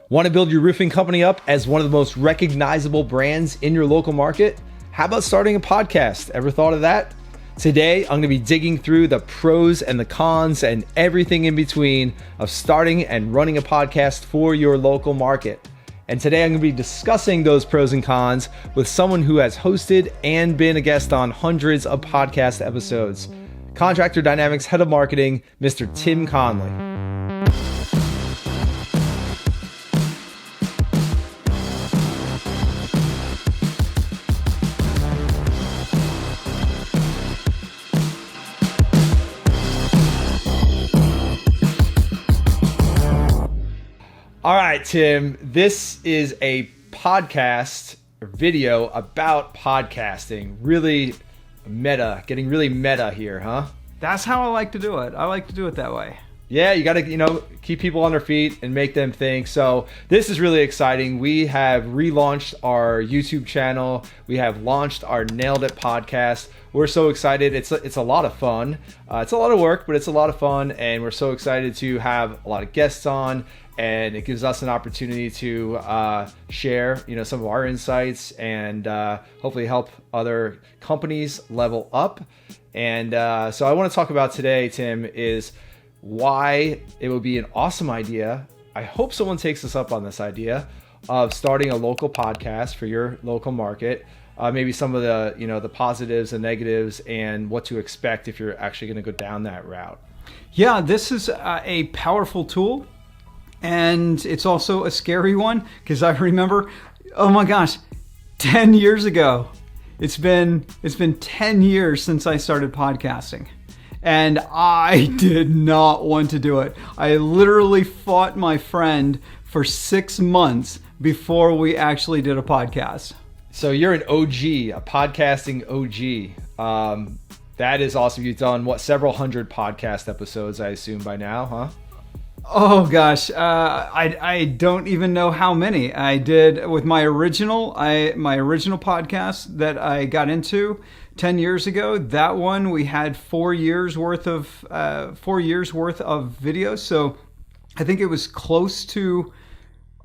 Want to build your roofing company up as one of the most recognizable brands in your local market? How about starting a podcast? Ever thought of that? Today, I'm going to be digging through the pros and the cons and everything in between of starting and running a podcast for your local market. And today I'm going to be discussing those pros and cons with someone who has hosted and been a guest on hundreds of podcast episodes. Contractor Dynamics Head of Marketing, Mr. Tim Conley. All right, Tim, this is a podcast video about podcasting. Really meta, getting really meta here, huh? That's how I like to do it. I like to do it that way. Yeah, you got to, keep people on their feet and make them think. So this is really exciting. We have relaunched our YouTube channel. We have launched our Nailed It podcast. We're so excited. It's a lot of fun. It's a lot of work, but it's a lot of fun. And we're so excited to have a lot of guests on. And it gives us an opportunity to share, some of our insights and hopefully help other companies level up. And so I want to talk about today, Tim, is why it would be an awesome idea. I hope someone takes us up on this idea of starting a local podcast for your local market. Maybe some of the, the positives and negatives and what to expect if you're actually going to go down that route. Yeah, this is a powerful tool. And it's also a scary one because I remember, oh my gosh, 10 years ago. It's been 10 years since I started podcasting. And I did not want to do it. I literally fought my friend for 6 months before we actually did a podcast. So you're an OG, a podcasting OG. That is awesome. You've done, several hundred podcast episodes, I assume, by now, huh? Oh gosh, I don't even know how many I did with my original podcast that I got into 10 years ago. That one we had 4 years worth of videos. So I think it was close to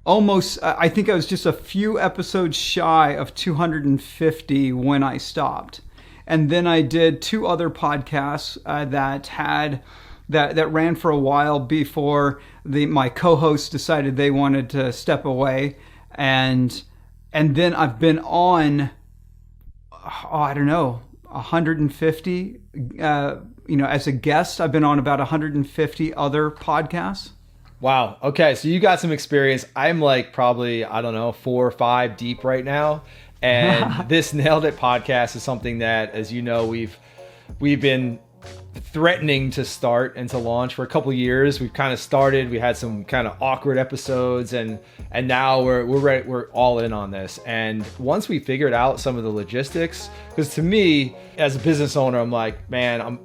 almost. I think I was just a few episodes shy of 250 when I stopped, and then I did 2 other podcasts that ran for a while before my co-hosts decided they wanted to step away, and then I've been on 150 as a guest. I've been on about 150 other podcasts. Wow. Okay, so you got some experience. I'm probably 4 or 5 deep right now, and this Nailed It podcast is something that, as you know, we've been threatening to start and to launch for a couple of years. We've kind of started. We had some kind of awkward episodes, and now we're ready. We're all in on this. And once we figured out some of the logistics, because to me as a business owner, I'm like, man, I'm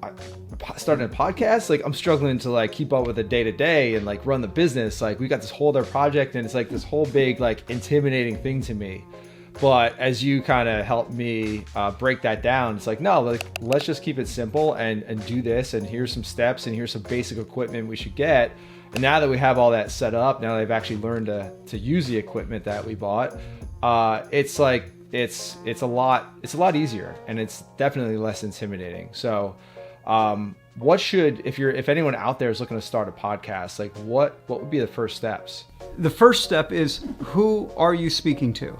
starting a podcast. I'm struggling to keep up with the day to day and run the business. We got this whole other project, and it's this whole big intimidating thing to me. But as you kind of helped me break that down, it's no, let's just keep it simple and do this. And here's some steps and here's some basic equipment we should get. And now that we have all that set up, now they've actually learned to use the equipment that we bought. It's a lot easier, and it's definitely less intimidating. So if anyone out there is looking to start a podcast, what would be the first steps? The first step is, who are you speaking to?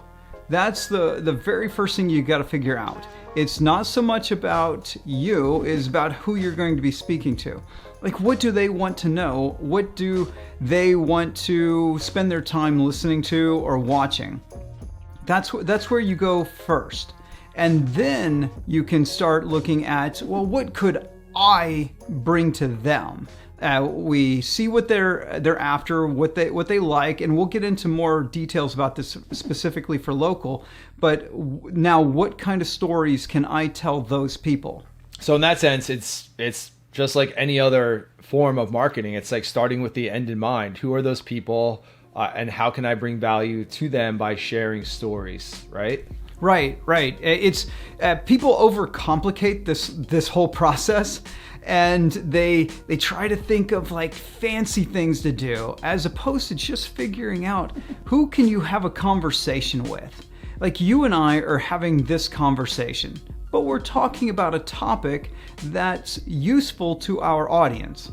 That's the very first thing you got to figure out. It's not so much about you, it's about who you're going to be speaking to. What do they want to know? What do they want to spend their time listening to or watching? That's where you go first. And then you can start looking at, what could I bring to them? We see what they're after, what they like, and we'll get into more details about this specifically for local. But now, what kind of stories can I tell those people? So in that sense, it's just like any other form of marketing. It's starting with the end in mind. Who are those people, and how can I bring value to them by sharing stories, right? Right. It's people overcomplicate this whole process, and they try to think of like fancy things to do as opposed to just figuring out who can you have a conversation with. Like you and I are having this conversation, but we're talking about a topic that's useful to our audience.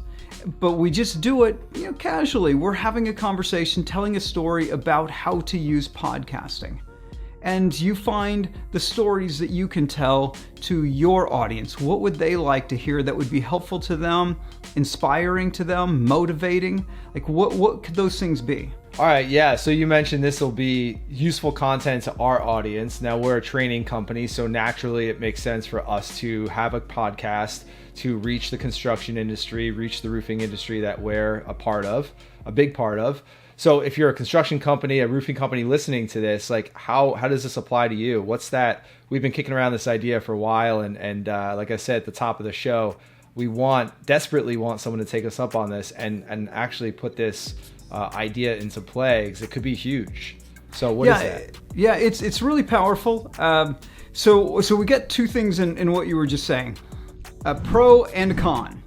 But we just do it, casually. We're having a conversation, telling a story about how to use podcasting. And you find the stories that you can tell to your audience. What would they like to hear that would be helpful to them, inspiring to them, motivating? Like what could those things be? All right, yeah. So you mentioned this will be useful content to our audience. Now we're a training company, so naturally it makes sense for us to have a podcast to reach the construction industry, reach the roofing industry that we're a big part of. So if you're a construction company, a roofing company listening to this, like how does this apply to you? What's that? We've been kicking around this idea for a while, and like I said at the top of the show, we desperately want someone to take us up on this and actually put this idea into play, because it could be huge. So what is that? Yeah, it's really powerful. So we get two things in what you were just saying, pro and con.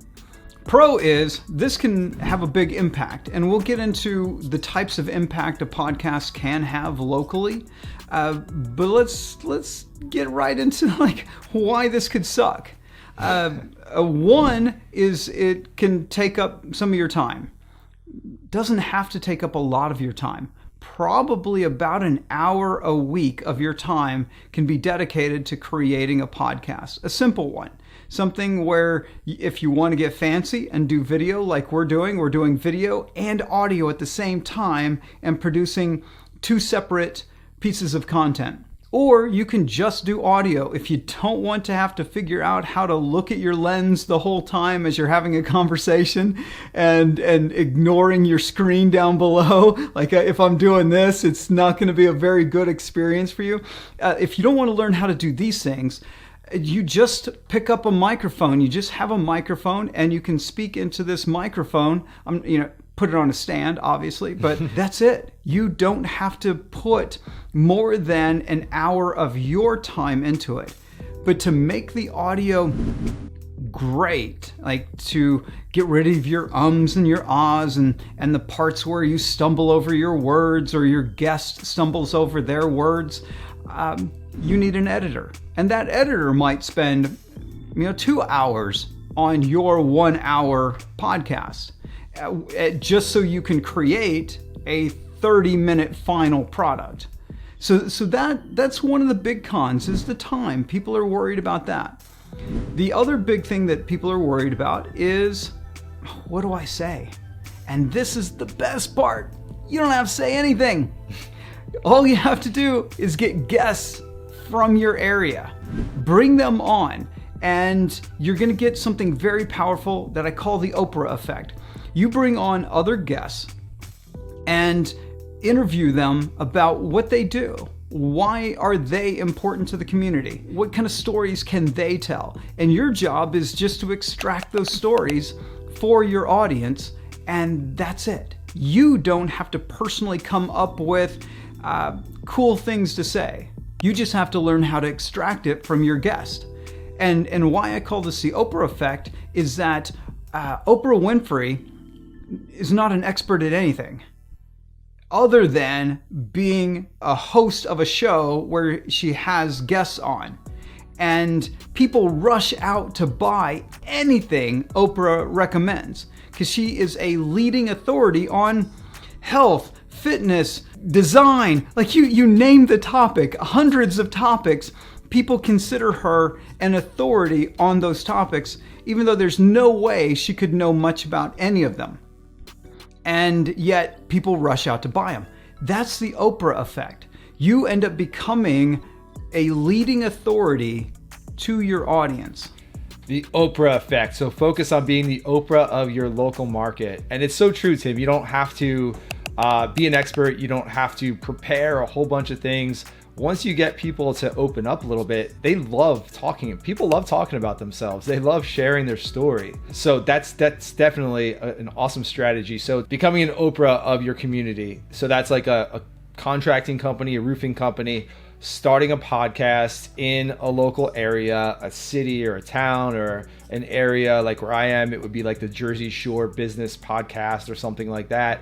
Pro is this can have a big impact, and we'll get into the types of impact a podcast can have locally. But let's get right into like why this could suck. One is it can take up some of your time. Doesn't have to take up a lot of your time. Probably about an hour a week of your time can be dedicated to creating a podcast, a simple one. Something where if you want to get fancy and do video like we're doing video and audio at the same time and producing two separate pieces of content. Or you can just do audio if you don't want to have to figure out how to look at your lens the whole time as you're having a conversation and ignoring your screen down below. Like if I'm doing this, it's not going to be a very good experience for you. If you don't want to learn how to do these things, you just pick up a microphone. You just have a microphone and you can speak into this microphone. Put it on a stand, obviously, but that's it. You don't have to put more than an hour of your time into it. But to make the audio great, like to get rid of your ums and your ahs and the parts where you stumble over your words or your guest stumbles over their words, you need an editor. And that editor might spend 2 hours on your 1 hour podcast. Just so you can create a 30-minute final product. So that's one of the big cons is the time. People are worried about that. The other big thing that people are worried about is, what do I say? And this is the best part. You don't have to say anything. All you have to do is get guests from your area. Bring them on, and you're going to get something very powerful that I call the Oprah effect. You bring on other guests and interview them about what they do. Why are they important to the community? What kind of stories can they tell? And your job is just to extract those stories for your audience, and that's it. You don't have to personally come up with cool things to say. You just have to learn how to extract it from your guest. And why I call this the Oprah effect is that Oprah Winfrey is not an expert at anything other than being a host of a show where she has guests on. And people rush out to buy anything Oprah recommends because she is a leading authority on health, fitness, design. Like you name the topic, hundreds of topics. People consider her an authority on those topics, even though there's no way she could know much about any of them. And yet people rush out to buy them. That's the Oprah effect. You end up becoming a leading authority to your audience. The Oprah effect. So focus on being the Oprah of your local market. And it's so true, Tim. You don't have to be an expert. You don't have to prepare a whole bunch of things. Once you get people to open up a little bit, they love talking. People love talking about themselves. They love sharing their story. So that's definitely an awesome strategy. So becoming an Oprah of your community. So that's like a contracting company, a roofing company. starting a podcast in a local area, a city or a town or an area like where I am, it would be like the Jersey Shore Business Podcast or something like that,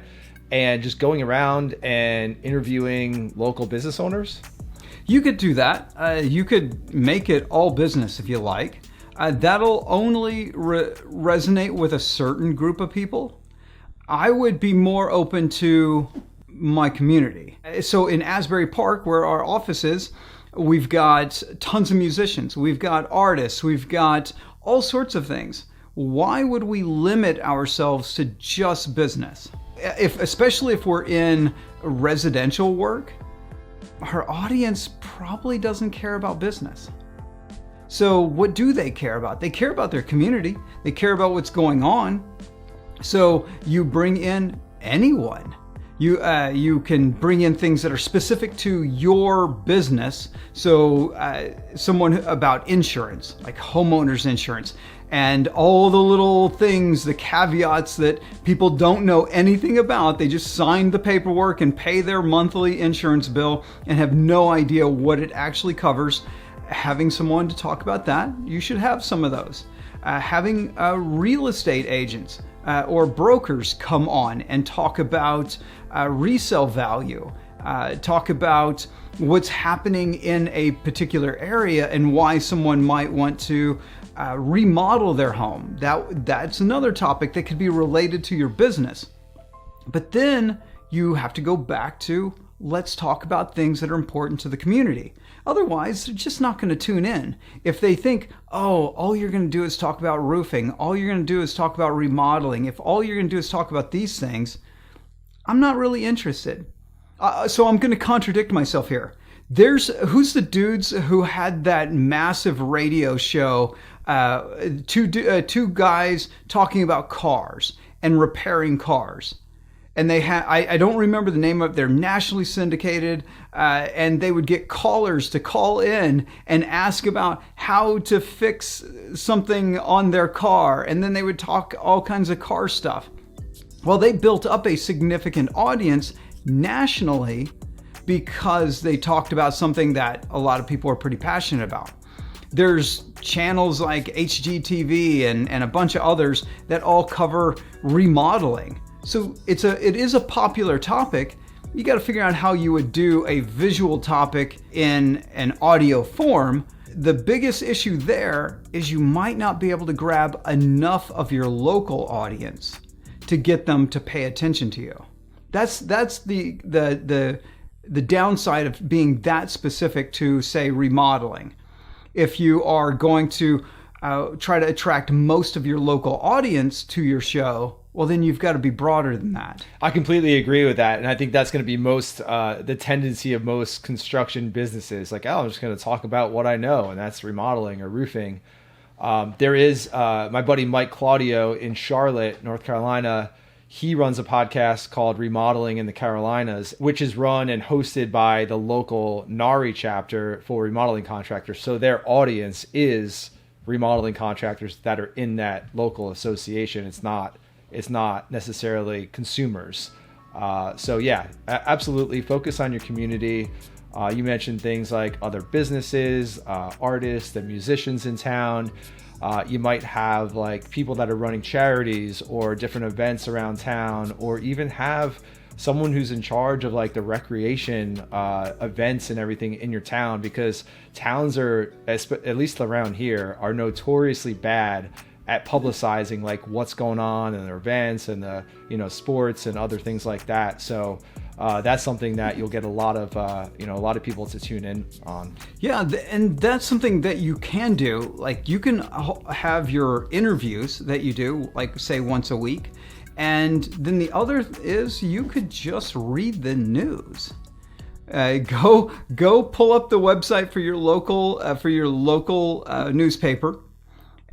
and just going around and interviewing local business owners? You could do that. You could make it all business if you like. That'll only resonate with a certain group of people. I would be more open to my community. So in Asbury Park, where our office is, we've got tons of musicians, we've got artists, we've got all sorts of things. Why would we limit ourselves to just business? Especially if we're in residential work, our audience probably doesn't care about business. So what do they care about? They care about their community. They care about what's going on. So you bring in anyone. You can bring in things that are specific to your business. So someone about insurance, like homeowners insurance, and all the little things, the caveats that people don't know anything about. They just sign the paperwork and pay their monthly insurance bill and have no idea what it actually covers. Having someone to talk about that, you should have some of those. Having real estate agents or brokers come on and talk about resale value, talk about what's happening in a particular area and why someone might want to remodel their home. That's another topic that could be related to your business. But then you have to go back to, let's talk about things that are important to the community. Otherwise, they're just not going to tune in. If they think, oh, all you're going to do is talk about roofing, all you're going to do is talk about remodeling, if all you're going to do is talk about these things, I'm not really interested. So I'm going to contradict myself here. Who's the dudes who had that massive radio show, two guys talking about cars and repairing cars? And they had, I don't remember the name of it, they're nationally syndicated, and they would get callers to call in and ask about how to fix something on their car, and then they would talk all kinds of car stuff. Well, they built up a significant audience nationally because they talked about something that a lot of people are pretty passionate about. There's channels like HGTV and a bunch of others that all cover remodeling. So it is a popular topic. You got to figure out how you would do a visual topic in an audio form. The biggest issue there is you might not be able to grab enough of your local audience to get them to pay attention to you. That's the downside of being that specific to, say, remodeling. If you are going to try to attract most of your local audience to your show, well, then you've got to be broader than that. I completely agree with that. And I think that's going to be the tendency of most construction businesses. Like, oh, I'm just going to talk about what I know, and that's remodeling or roofing. There is my buddy Mike Claudio in Charlotte, North Carolina. He runs a podcast called Remodeling in the Carolinas, which is run and hosted by the local NARI chapter for remodeling contractors. So their audience is remodeling contractors that are in that local association. It's not necessarily consumers. So yeah, absolutely focus on your community. You mentioned things like other businesses, artists and musicians in town. You might have like people that are running charities or different events around town, or even have someone who's in charge of like the recreation events and everything in your town, because towns are, at least around here, are notoriously bad at publicizing like what's going on in their events and the sports and other things like that. So that's something that you'll get a lot of people to tune in on. Yeah, and that's something that you can do. Like, you can have your interviews that you do, like, say, once a week. And then the other is you could just read the news. Go pull up the website for your local newspaper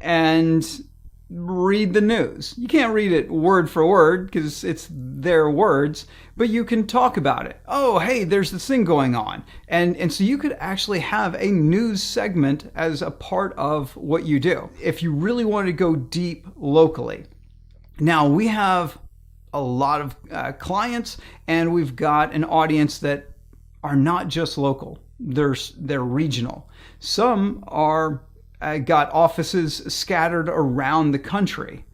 and read the news. You can't read it word for word because it's their words, but you can talk about it. Oh, hey, there's this thing going on. And so you could actually have a news segment as a part of what you do if you really want to go deep locally. Now, we have a lot of clients, and we've got an audience that are not just local. they're regional. Some are got offices scattered around the country.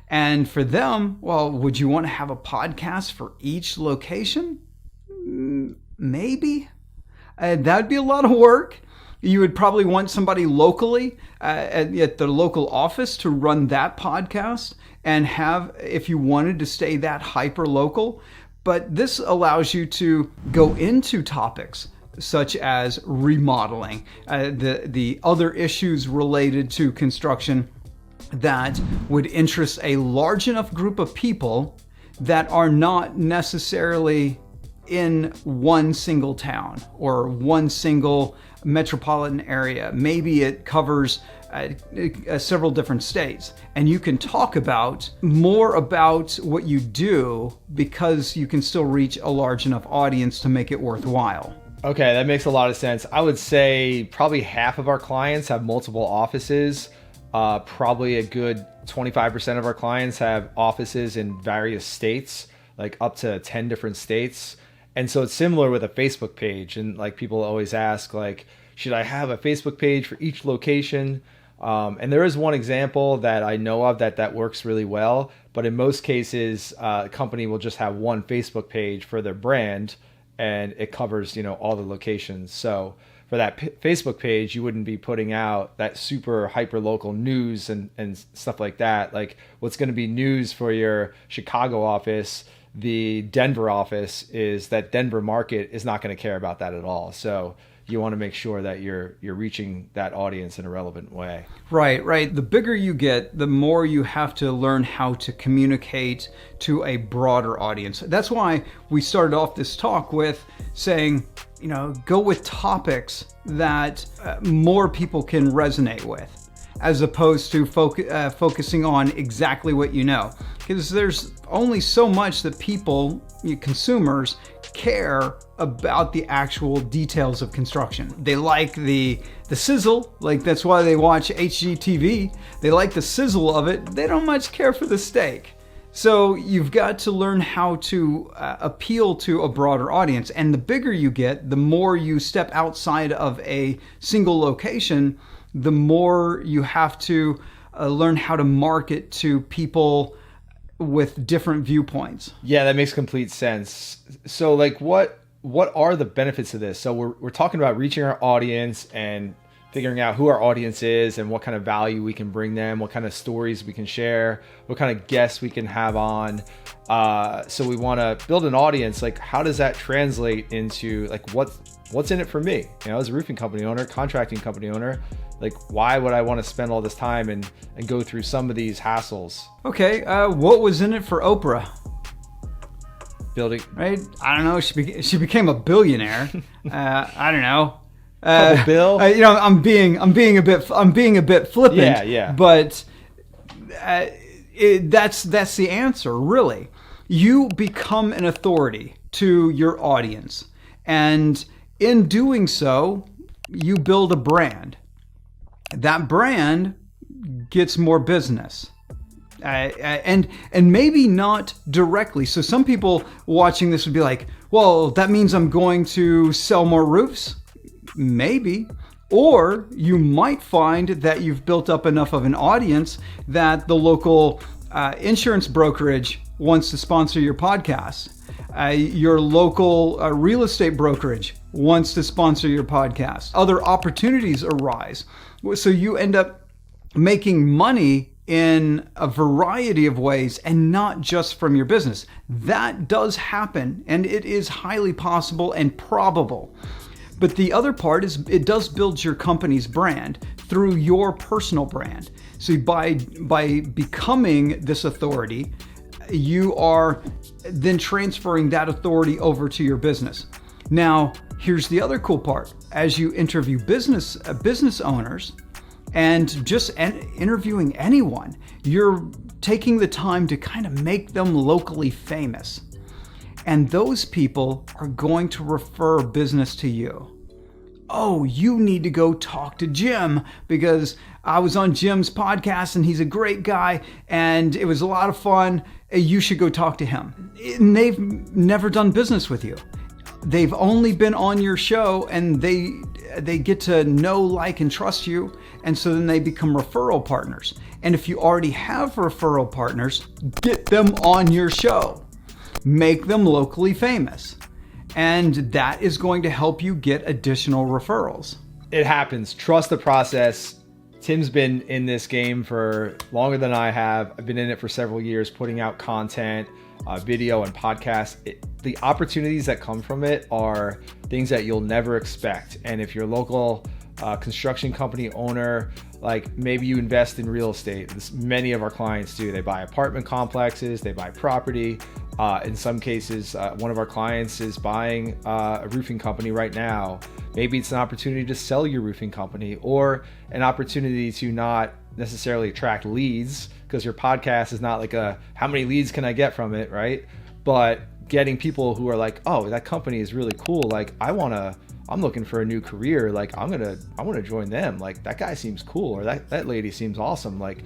And for them, well, would you want to have a podcast for each location? Maybe. That'd be a lot of work. You would probably want somebody locally at the local office to run that podcast and have, if you wanted to stay that hyper local. But this allows you to go into topics such as remodeling, the other issues related to construction that would interest a large enough group of people that are not necessarily in one single town or one single metropolitan area. Maybe it covers several different states, and you can talk about more about what you do because you can still reach a large enough audience to make it worthwhile. Okay, that makes a lot of sense. I would say probably half of our clients have multiple offices. Probably a good 25% of our clients have offices in various states, like up to 10 different states. And so it's similar with a Facebook page. And like people always ask, like, should I have a Facebook page for each location? And there is one example that I know of that works really well. But in most cases, a company will just have one Facebook page for their brand, and it covers, all the locations. So for that Facebook page, you wouldn't be putting out that super hyper local news and stuff like that. Like what's going to be news for your Chicago office, the Denver office, is that Denver market is not going to care about that at all. So you want to make sure that you're reaching that audience in a relevant way. Right. The bigger you get, the more you have to learn how to communicate to a broader audience. That's why we started off this talk with saying, go with topics that more people can resonate with, as opposed to focusing on exactly what you know. Because there's only so much that people, consumers, care about the actual details of construction. They like the sizzle, like that's why they watch HGTV. They like the sizzle of it. They don't much care for the steak. So you've got to learn how to appeal to a broader audience. And the bigger you get, the more you step outside of a single location, the more you have to learn how to market to people with different viewpoints. Yeah, that makes complete sense. So like what are the benefits of this? So we're talking about reaching our audience and figuring out who our audience is and what kind of value we can bring them, what kind of stories we can share, what kind of guests we can have on. So we want to build an audience. Like how does that translate into like what's in it for me? As a roofing company owner, contracting company owner, like why would I want to spend all this time and go through some of these hassles? Okay, what was in it for Oprah? Building, right? I don't know. She became a billionaire. I don't know. Couple bill. I'm being a bit flippant. Yeah. But that's the answer, really. You become an authority to your audience, and in doing so, you build a brand. That brand gets more business. And maybe not directly. So some people watching this would be like, well, that means I'm going to sell more roofs? Maybe. Or you might find that you've built up enough of an audience that the local insurance brokerage wants to sponsor your podcast. Your local real estate brokerage wants to sponsor your podcast. Other opportunities arise. So you end up making money in a variety of ways and not just from your business. That does happen, and it is highly possible and probable. But the other part is it does build your company's brand through your personal brand. So by becoming this authority, you are then transferring that authority over to your business. Now, here's the other cool part. As you interview business owners, and just interviewing anyone, you're taking the time to kind of make them locally famous. And those people are going to refer business to you. Oh, you need to go talk to Jim because I was on Jim's podcast and he's a great guy and it was a lot of fun. You should go talk to him. And they've never done business with you. they've only been on your show and they get to know, like, and trust you. And so then they become referral partners. And if you already have referral partners, get them on your show. Make them locally famous. And that is going to help you get additional referrals. It happens. Trust the process. Tim's been in this game for longer than I have. I've been in it for several years, putting out content, video and podcasts. The opportunities that come from it are things that you'll never expect. And if you're a local construction company owner, like maybe you invest in real estate. Many of our clients do. They buy apartment complexes, they buy property. In some cases, one of our clients is buying a roofing company right now. Maybe it's an opportunity to sell your roofing company, or an opportunity to not necessarily attract leads, because your podcast is not like how many leads can I get from it, right? But getting people who are like, oh, that company is really cool. Like I'm looking for a new career. Like I want to join them. Like that guy seems cool, or that lady seems awesome. Like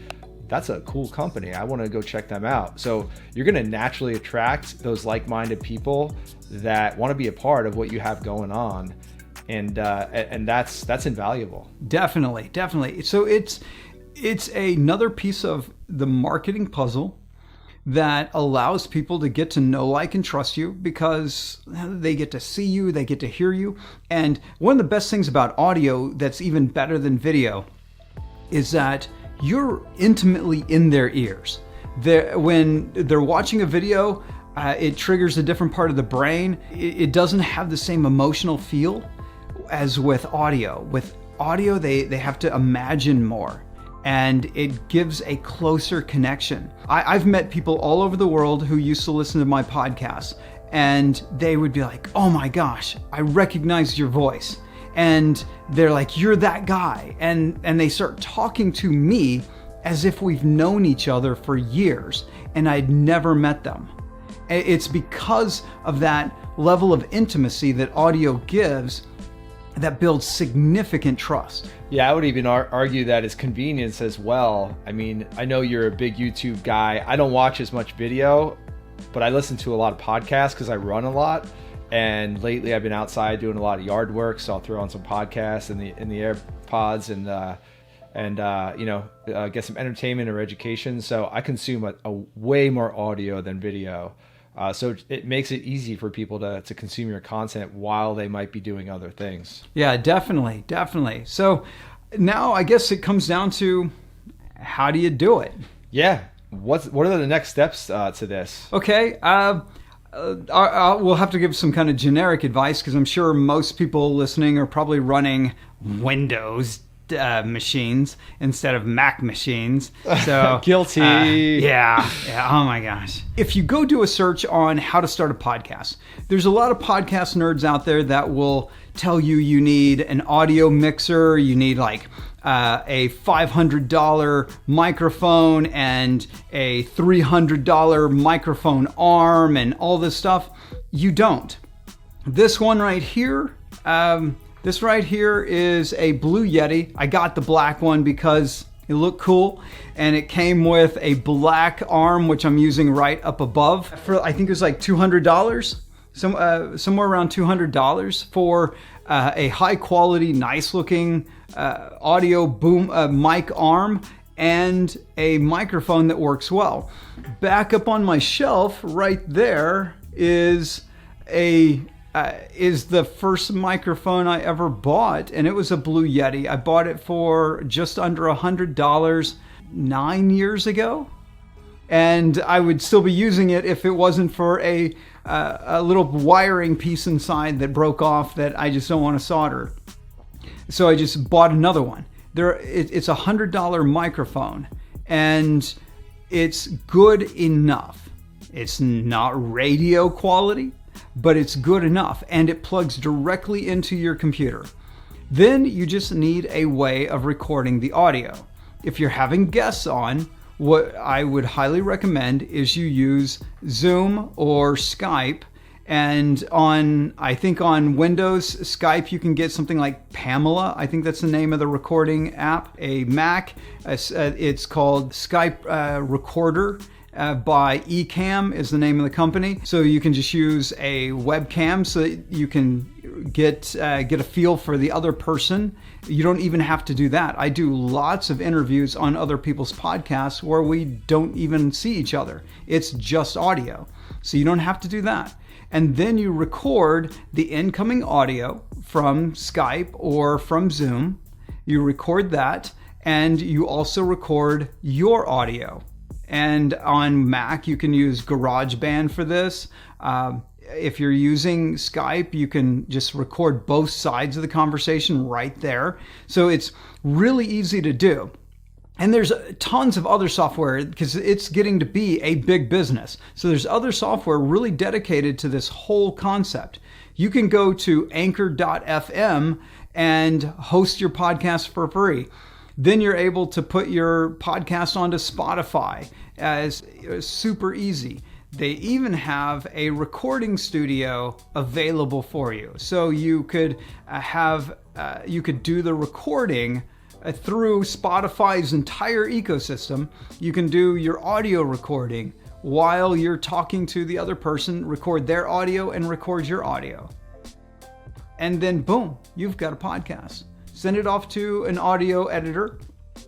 that's a cool company. I want to go check them out. So you're going to naturally attract those like-minded people that want to be a part of what you have going on. And that's invaluable. Definitely. So it's another piece of the marketing puzzle that allows people to get to know, like, and trust you, because they get to see you, they get to hear you. And one of the best things about audio that's even better than video is that you're intimately in their ears. When they're watching a video, it triggers a different part of the brain. It doesn't have the same emotional feel as with audio. With audio, they have to imagine more, and it gives a closer connection. I've met people all over the world who used to listen to my podcasts, and they would be like, oh my gosh, I recognize your voice. And they're like, you're that guy. And they start talking to me as if we've known each other for years, and I'd never met them. It's because of that level of intimacy that audio gives that builds significant trust. Yeah, I would even argue that it's convenience as well. I mean, I know you're a big YouTube guy. I don't watch as much video, but I listen to a lot of podcasts because I run a lot. And lately I've been outside doing a lot of yard work, so I'll throw on some podcasts in the AirPods and get some entertainment or education. So I consume a way more audio than video. So it makes it easy for people to consume your content while they might be doing other things. Yeah, definitely. So now I guess it comes down to, how do you do it? Yeah. What are the next steps to this? Okay. We'll have to give some kind of generic advice, because I'm sure most people listening are probably running Windows machines instead of Mac machines. So guilty. Yeah. Oh my gosh. If you go do a search on how to start a podcast, there's a lot of podcast nerds out there that will tell you need an audio mixer, you need like a $500 microphone and a $300 microphone arm and all this stuff. You don't. This one right here, is a Blue Yeti. I got the black one because it looked cool, and it came with a black arm, which I'm using right up above. For I think it was like $200, somewhere around $200 for a high quality, nice looking audio boom mic arm and a microphone that works well. Back up on my shelf right there is the first microphone I ever bought, and it was a Blue Yeti. I bought it for just under $100 9 years ago, and I would still be using it if it wasn't for a little wiring piece inside that broke off that I just don't want to solder. So I just bought another one. It's a $100 microphone, and it's good enough. It's not radio quality, but it's good enough, and it plugs directly into your computer. Then you just need a way of recording the audio. If you're having guests on, what I would highly recommend is you use Zoom or Skype. And on Windows, Skype, you can get something like Pamela. I think that's the name of the recording app. A Mac, it's called Skype Recorder. by Ecamm is the name of the company. So you can just use a webcam so that you can get a feel for the other person. You don't even have to do that. I do lots of interviews on other people's podcasts where we don't even see each other. It's just audio. So you don't have to do that. And then you record the incoming audio from Skype or from Zoom. You record that, and you also record your audio. And on Mac, you can use GarageBand for this. If you're using Skype, you can just record both sides of the conversation right there. So it's really easy to do. And there's tons of other software because it's getting to be a big business. So there's other software really dedicated to this whole concept. You can go to anchor.fm and host your podcast for free. Then you're able to put your podcast onto Spotify as super easy. They even have a recording studio available for you. So you could you could do the recording through Spotify's entire ecosystem. You can do your audio recording while you're talking to the other person, record their audio and record your audio. And then boom, you've got a podcast. Send it off to an audio editor,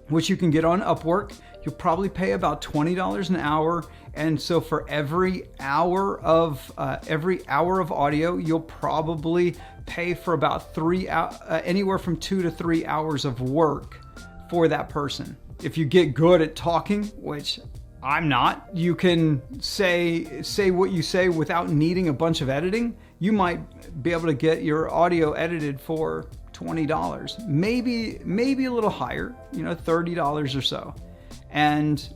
which you can get on Upwork. You'll probably pay about $20 an hour. And so for every hour of audio, you'll probably pay for about anywhere from 2 to 3 hours of work for that person. If you get good at talking, which I'm not, you can say what you say without needing a bunch of editing. You might be able to get your audio edited for $20, maybe a little higher, $30 or so. And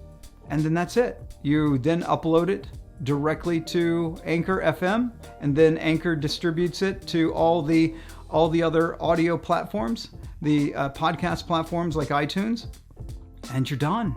then that's it. You then upload it directly to Anchor FM, and then Anchor distributes it to all the other audio platforms, the podcast platforms like iTunes, and you're done.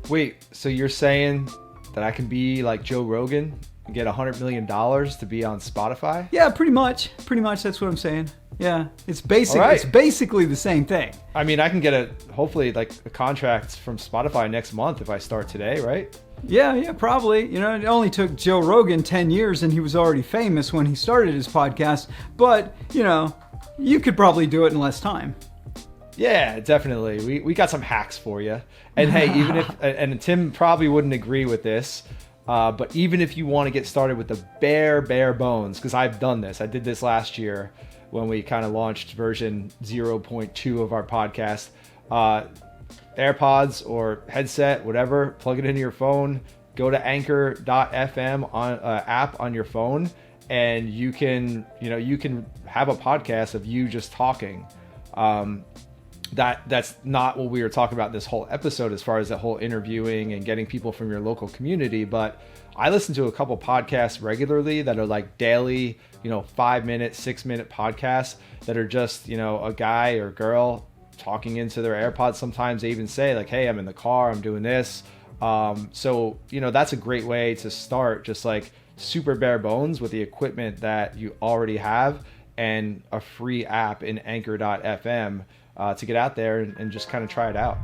Wait, so you're saying that I can be like Joe Rogan and get $100 million to be on Spotify? Yeah, pretty much. That's what I'm saying. Yeah, it's Right. It's basically the same thing. I mean, I can get hopefully a contract from Spotify next month if I start today, right? Yeah, probably. It only took Joe Rogan 10 years and he was already famous when he started his podcast. But, you could probably do it in less time. Yeah, definitely. We got some hacks for you. And hey, even if, and Tim probably wouldn't agree with this, but even if you want to get started with the bare bones, because I've done this. I did this last year when we kind of launched version 0.2 of our podcast. AirPods or headset, whatever, plug it into your phone, go to anchor.fm on app on your phone, and you can have a podcast of you just talking. That's not what we were talking about this whole episode as far as the whole interviewing and getting people from your local community, but I listen to a couple podcasts regularly that are like daily, 5-minute, 6-minute podcasts that are just, a guy or girl talking into their AirPods. Sometimes they even say like, hey, I'm in the car, I'm doing this. So, that's a great way to start, just like super bare bones with the equipment that you already have and a free app in anchor.fm to get out there and just kind of try it out.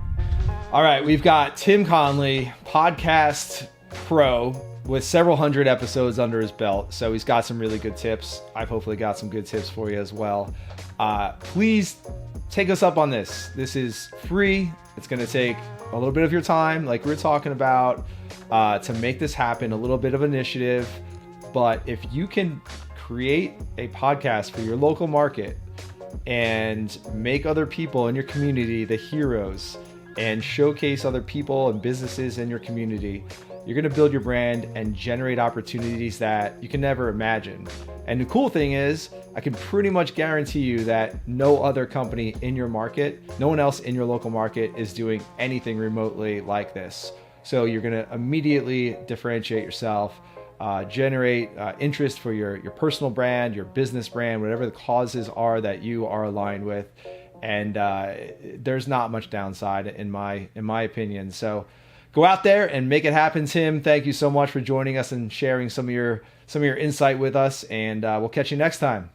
All right, we've got Tim Conley, podcast pro with several hundred episodes under his belt. So he's got some really good tips. I've hopefully got some good tips for you as well. Please take us up on this. This is free. It's going to take a little bit of your time, like we were talking about, to make this happen, a little bit of initiative. But if you can create a podcast for your local market and make other people in your community the heroes and showcase other people and businesses in your community, you're going to build your brand and generate opportunities that you can never imagine. And the cool thing is, I can pretty much guarantee you that no other company in your market, no one else in your local market is doing anything remotely like this. So you're going to immediately differentiate yourself, generate interest for your personal brand, your business brand, whatever the causes are that you are aligned with. And there's not much downside in my opinion. So go out there and make it happen, Tim. Thank you so much for joining us and sharing some of your insight with us. And we'll catch you next time.